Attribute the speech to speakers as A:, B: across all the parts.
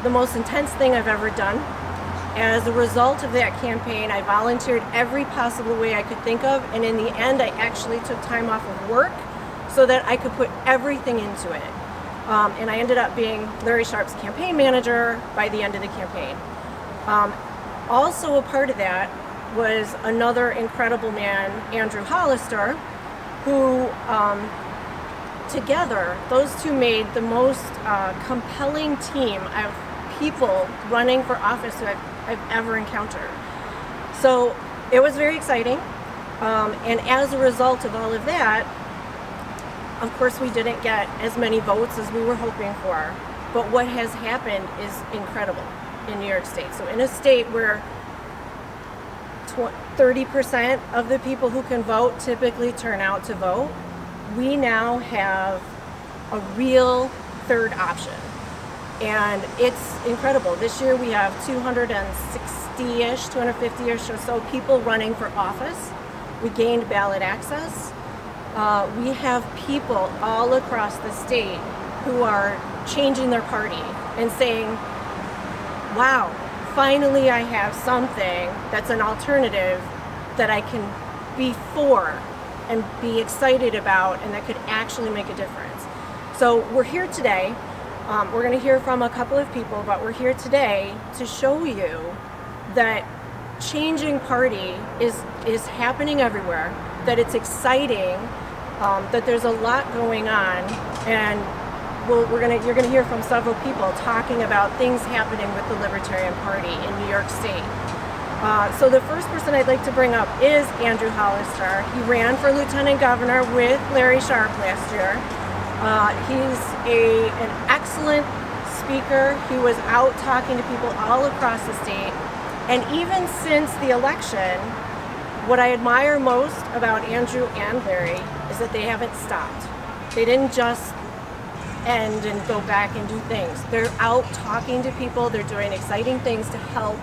A: The most intense thing I've ever done. As a result of that campaign, I volunteered every possible way I could think of, and in the end, I actually took time off of work so that I could put everything into it. And I ended up being Larry Sharpe's campaign manager by the end of the campaign. Also a part of that was another incredible man, Andrew Hollister, who together, those two made the most compelling team of people running for office who I've ever encountered. So it was very exciting. And as a result of all of that, of course, we didn't get as many votes as we were hoping for. But what has happened is incredible in New York State. So in a state where 30% of the people who can vote typically turn out to vote, we now have a real third option. And it's incredible. This year we have 260-ish, 250-ish or so people running for office. We gained ballot access. We have people all across the state who are changing their party and saying, wow, finally I have something that's an alternative that I can be for and be excited about and that could actually make a difference. So we're here today. We're going to hear from a couple of people, but we're here today to show you that changing party is happening everywhere, that it's exciting, that there's a lot going on, and you're going to hear from several people talking about things happening with the Libertarian Party in New York State. So the first person I'd like to bring up is Andrew Hollister. He ran for lieutenant governor with Larry Sharpe last year. He's an excellent speaker. He was out talking to people all across the state. And even since the election, what I admire most about Andrew and Larry is that they haven't stopped. They didn't just end and go back and do things. They're out talking to people. They're doing exciting things to help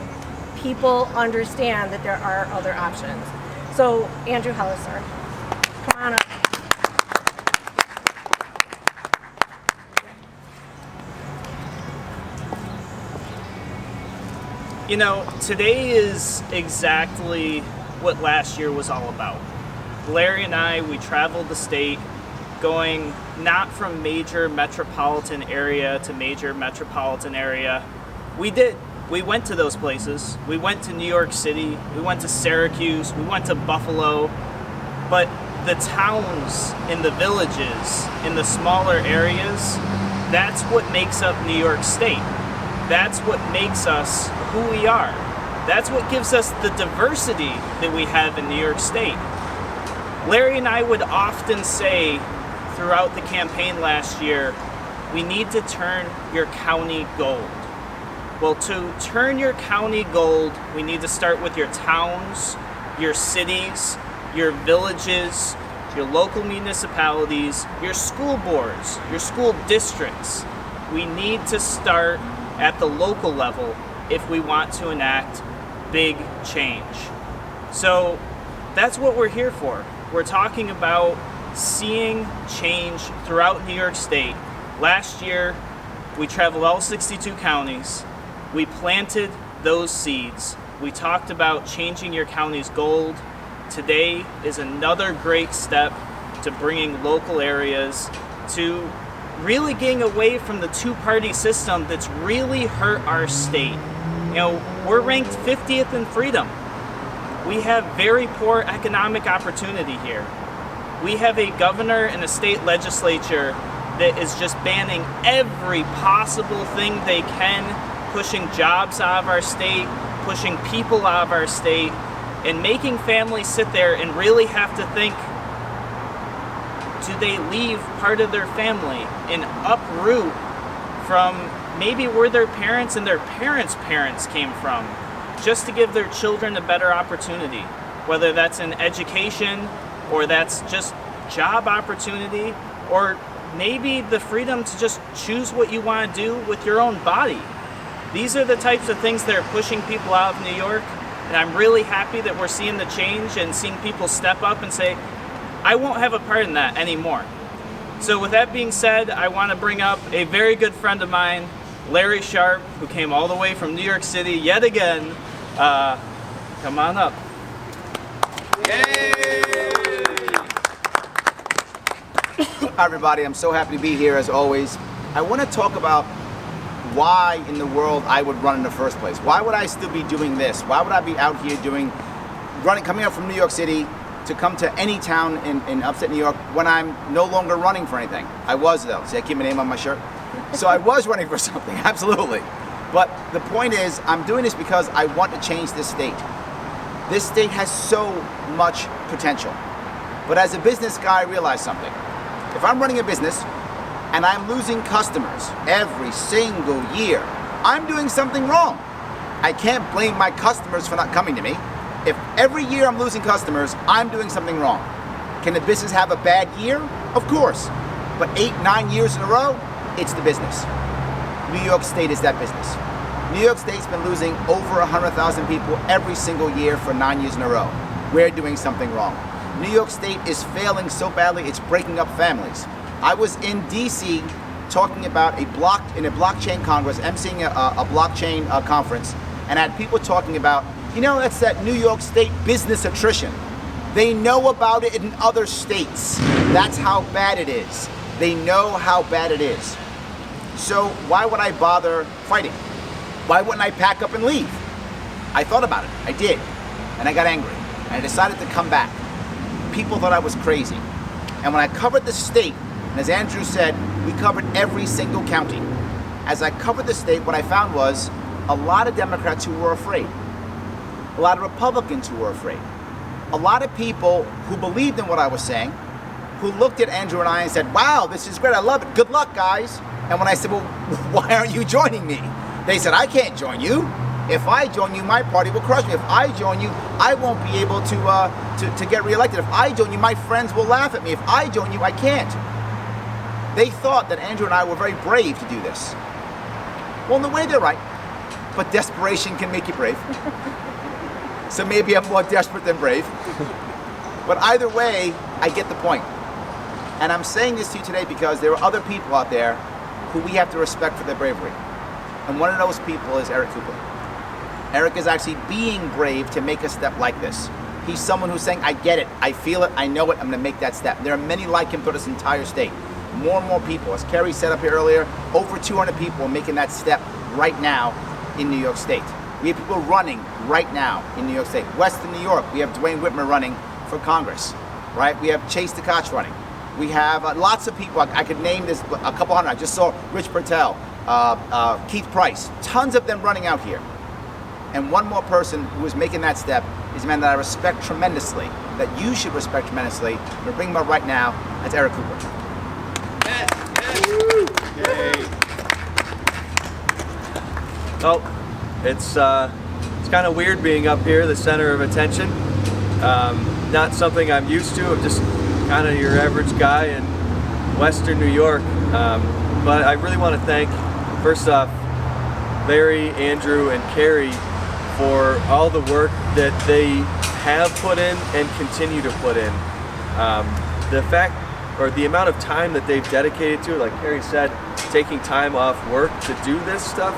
A: people understand that there are other options. So, Andrew Hollister, come on up.
B: You know, today is exactly what last year was all about. Larry and I, we traveled the state, going not from major metropolitan area to major metropolitan area. We went to those places. We went to New York City, we went to Syracuse, we went to Buffalo, but the towns and the villages in the smaller areas, that's what makes up New York State. That's what makes us who we are. That's what gives us the diversity that we have in New York State. Larry and I would often say throughout the campaign last year, we need to turn your county gold. Well, to turn your county gold, we need to start with your towns, your cities, your villages, your local municipalities, your school boards, your school districts. We need to start at the local level if we want to enact big change. So that's what we're here for. We're talking about seeing change throughout New York State. Last year, we traveled all 62 counties. We planted those seeds. We talked about changing your county's gold. Today is another great step to bringing local areas to really getting away from the two-party system that's really hurt our state. You know, we're ranked 50th in freedom. We have very poor economic opportunity here. We have a governor and a state legislature that is just banning every possible thing they can, pushing jobs out of our state, pushing people out of our state, and making families sit there and really have to think, do they leave part of their family and uproot from maybe where their parents and their parents' parents came from, just to give their children a better opportunity, whether that's in education or that's just job opportunity, or maybe the freedom to just choose what you want to do with your own body. These are the types of things that are pushing people out of New York, and I'm really happy that we're seeing the change and seeing people step up and say, I won't have a part in that anymore. So with that being said, I want to bring up a very good friend of mine, Larry Sharpe, who came all the way from New York City yet again. Come on up.
C: Hi everybody, I'm so happy to be here as always. I want to talk about why in the world I would run in the first place. Why would I still be doing this? Why would I be out here coming out from New York City to come to any town in upstate New York when I'm no longer running for anything? I was though. See, I keep my name on my shirt. So I was running for something, absolutely. But the point is, I'm doing this because I want to change this state. This state has so much potential. But as a business guy, I realized something. If I'm running a business and I'm losing customers every single year, I'm doing something wrong. I can't blame my customers for not coming to me. If every year I'm losing customers, I'm doing something wrong. Can the business have a bad year? Of course. But 8-9 years in a row, it's the business. New York State is that business. New York State's been losing over 100,000 people every single year for 9 years in a row. We're doing something wrong. New York State is failing so badly, it's breaking up families. I was in DC talking about in a blockchain congress, emceeing a blockchain conference, and I had people talking about, that's that New York State business attrition. They know about it in other states. That's how bad it is. They know how bad it is. So why would I bother fighting? Why wouldn't I pack up and leave? I thought about it, I did, and I got angry, and I decided to come back. People thought I was crazy. And when I covered the state, and as Andrew said, we covered every single county. As I covered the state, what I found was a lot of Democrats who were afraid. A lot of Republicans who were afraid. A lot of people who believed in what I was saying, who looked at Andrew and I and said, wow, this is great, I love it, good luck guys. And when I said, well, why aren't you joining me? They said, I can't join you. If I join you, my party will crush me. If I join you, I won't be able to get reelected. If I join you, my friends will laugh at me. If I join you, I can't. They thought that Andrew and I were very brave to do this. Well, in a way, they're right. But desperation can make you brave. So maybe I'm more desperate than brave. But either way, I get the point. And I'm saying this to you today because there are other people out there who we have to respect for their bravery. And one of those people is Eric Cooper. Eric is actually being brave to make a step like this. He's someone who's saying, I get it, I feel it, I know it, I'm gonna make that step. There are many like him throughout this entire state. More and more people, as Kari said up here earlier, over 200 people are making that step right now in New York State. We have people running right now in New York State. Western New York, we have Dwayne Whitmer running for Congress, right? We have Chase DeKotch running. We have lots of people, I could name this, a couple hundred. I just saw Rich Pertel, Keith Price, tons of them running out here. And one more person who is making that step is a man that I respect tremendously, that you should respect tremendously. I'm going to bring him up right now. That's Eric Cooper.
D: Yes, yes.
E: Oh, it's kind of weird being up here, the center of attention. Not something I'm used to. I'm just kind of your average guy in Western New York. But I really want to thank, first off, Larry, Andrew, and Kari for all the work that they have put in and continue to put in. The fact, or the amount of time that they've dedicated to it, like Kari said, taking time off work to do this stuff,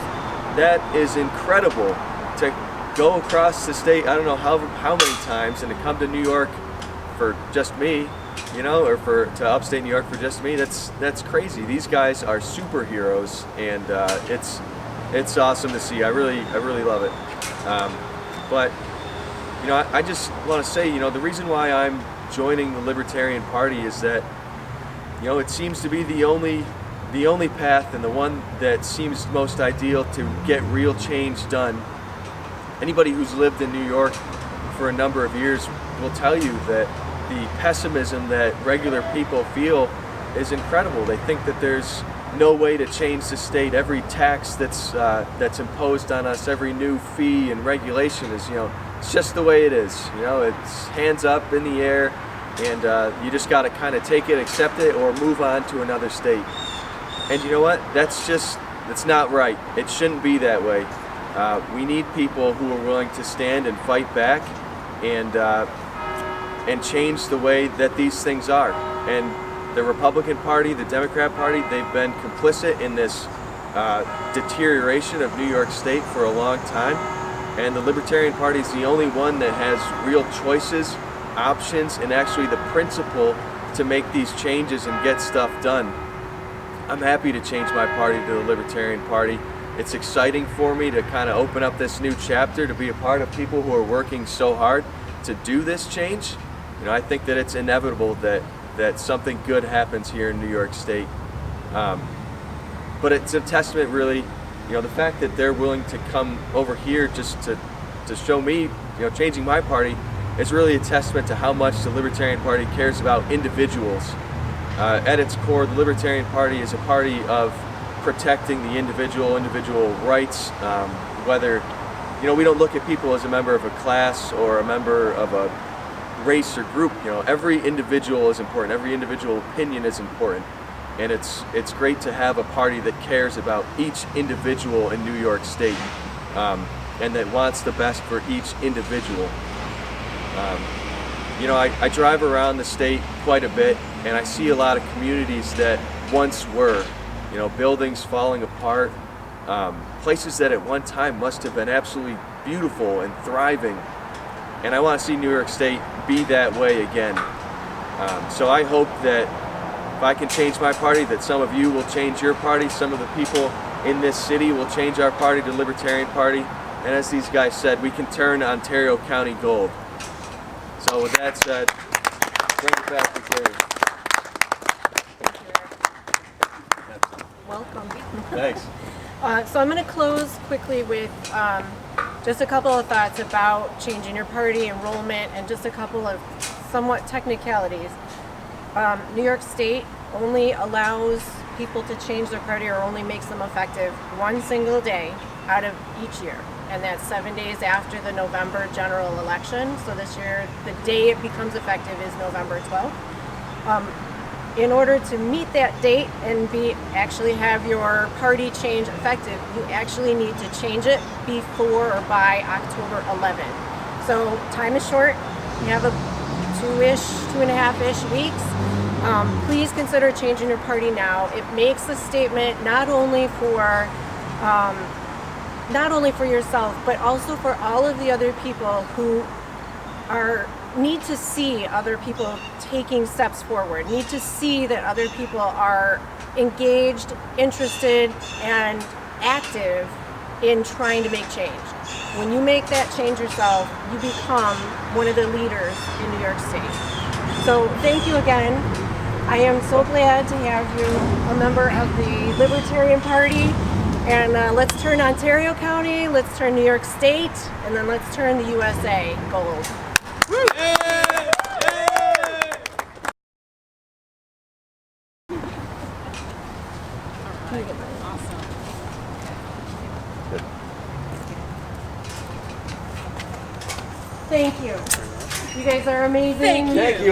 E: that is incredible. To go across the state, I don't know how many times, and to come to New York for just me, or to upstate New York for just me, that's crazy. These guys are superheroes, and it's awesome to see. I really love it. But I just want to say, the reason why I'm joining the Libertarian Party is that it seems to be the only path and the one that seems most ideal to get real change done. Anybody who's lived in New York for a number of years will tell you that the pessimism that regular people feel is incredible. They think that there's no way to change the state. Every tax that's imposed on us, every new fee and regulation is, it's just the way it is. It's hands up in the air, and you just got to kind of take it, accept it, or move on to another state. And you know what? That's not right. It shouldn't be that way. We need people who are willing to stand and fight back and change the way that these things are. And the Republican Party, the Democrat Party, they've been complicit in this deterioration of New York State for a long time, and the Libertarian Party is the only one that has real choices, options, and actually the principle to make these changes and get stuff done. I'm happy to change my party to the Libertarian Party. It's exciting for me to kind of open up this new chapter, to be a part of people who are working so hard to do this change. You know, I think that it's inevitable that something good happens here in New York State. But it's a testament, really, you know, the fact that they're willing to come over here just to show me, you know, changing my party is really a testament to how much the Libertarian Party cares about individuals. At its core, the Libertarian Party is a party of protecting the individual rights, whether, you know, we don't look at people as a member of a class or a member of a race or group. You know, every individual is important, every individual opinion is important, and it's great to have a party that cares about each individual in New York State, and that wants the best for each individual. You know, I drive around the state quite a bit, and I see a lot of communities that once were, you know, buildings falling apart, places that at one time must have been absolutely beautiful and thriving. And I want to see New York State be that way again. So I hope that if I can change my party, that some of you will change your party, some of the people in this city will change our party to the Libertarian Party, and as these guys said, we can turn Ontario County gold. So with that said, bring it back to Kari.
A: Welcome.
E: Thanks.
A: So I'm going to close quickly with just a couple of thoughts about changing your party enrollment and just a couple of somewhat technicalities. New York State only allows people to change their party or only makes them effective one single day out of each year, and that's 7 days after the November general election. So this year, the day it becomes effective is November 12th. In order to meet that date and actually have your party change effective, you actually need to change it before or by October 11th. So time is short. You have a 2.5-ish weeks. Please consider changing your party now. It makes a statement not only for yourself, but also for all of the other people who need to see other people taking steps forward, need to see that other people are engaged, interested, and active in trying to make change. When you make that change yourself, you become one of the leaders in New York State. So thank you again. I am so glad to have you a member of the Libertarian Party. And let's turn Ontario County, let's turn New York State, and then let's turn the USA gold.
F: Awesome.
A: Thank you. You guys are amazing.
E: Thank you.